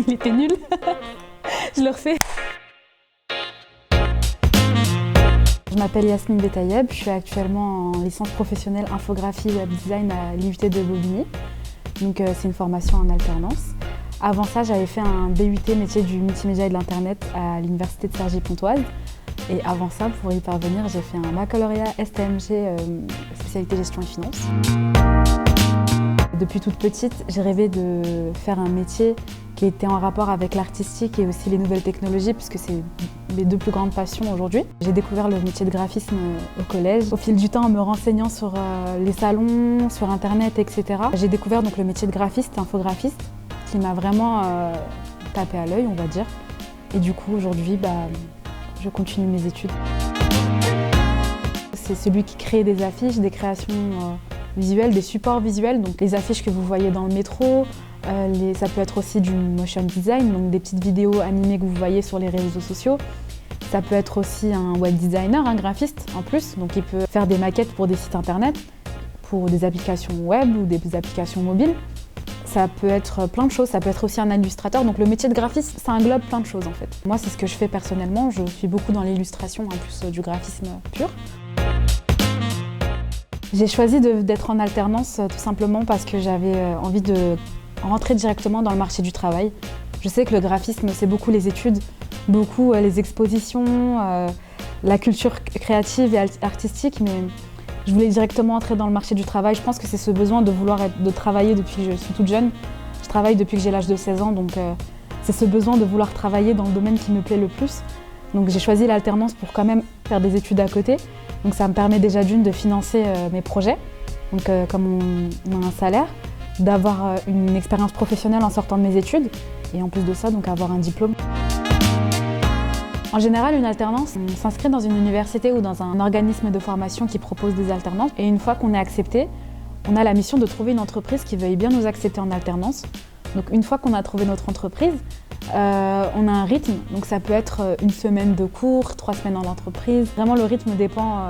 Il était nul. Je le refais. Je m'appelle Yasmine Betayeb, je suis actuellement en licence professionnelle infographie web design à l'IUT de Bobigny. Donc c'est une formation en alternance. Avant ça, j'avais fait un BUT métier du multimédia et de l'internet à l'université de Cergy-Pontoise. Et avant ça, pour y parvenir, j'ai fait un baccalauréat STMG, spécialité gestion et finance. Depuis toute petite, j'ai rêvé de faire un métier qui était en rapport avec l'artistique et aussi les nouvelles technologies, puisque c'est mes deux plus grandes passions aujourd'hui. J'ai découvert le métier de graphisme au collège. Au fil du temps, en me renseignant sur les salons, sur Internet, etc., j'ai découvert donc le métier de graphiste, infographiste, qui m'a vraiment tapé à l'œil, on va dire. Et du coup, aujourd'hui, je continue mes études. C'est celui qui crée des affiches, des créations visuelles, des supports visuels, donc les affiches que vous voyez dans le métro, ça peut être aussi du motion design, donc des petites vidéos animées que vous voyez sur les réseaux sociaux. Ça peut être aussi un web designer, un graphiste en plus, donc il peut faire des maquettes pour des sites internet, pour des applications web ou des applications mobiles. Ça peut être plein de choses, ça peut être aussi un illustrateur, donc le métier de graphiste, ça englobe plein de choses en fait. Moi, c'est ce que je fais personnellement, je suis beaucoup dans l'illustration en plus du graphisme pur. J'ai choisi d'être en alternance tout simplement parce que j'avais envie de rentrer directement dans le marché du travail. Je sais que le graphisme, c'est beaucoup les études, beaucoup les expositions, la culture créative et artistique, mais je voulais directement entrer dans le marché du travail. Je pense que c'est ce besoin de travailler depuis que je suis toute jeune. Je travaille depuis que j'ai l'âge de 16 ans, donc c'est ce besoin de vouloir travailler dans le domaine qui me plaît le plus. Donc j'ai choisi l'alternance pour quand même faire des études à côté. Donc ça me permet déjà d'une de financer mes projets, donc comme on a un salaire, d'avoir une expérience professionnelle en sortant de mes études et en plus de ça, donc avoir un diplôme. En général, une alternance, on s'inscrit dans une université ou dans un organisme de formation qui propose des alternances et une fois qu'on est accepté, on a la mission de trouver une entreprise qui veuille bien nous accepter en alternance. Donc une fois qu'on a trouvé notre entreprise, on a un rythme, donc ça peut être une semaine de cours, 3 semaines en entreprise. Vraiment le rythme dépend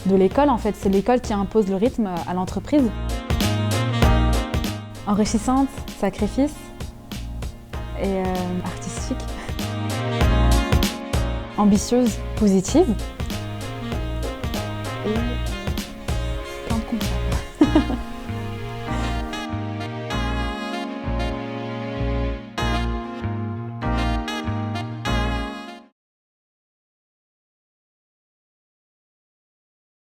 de l'école en fait, c'est l'école qui impose le rythme à l'entreprise. Enrichissante, sacrifice et artistique. Ambitieuse, positive et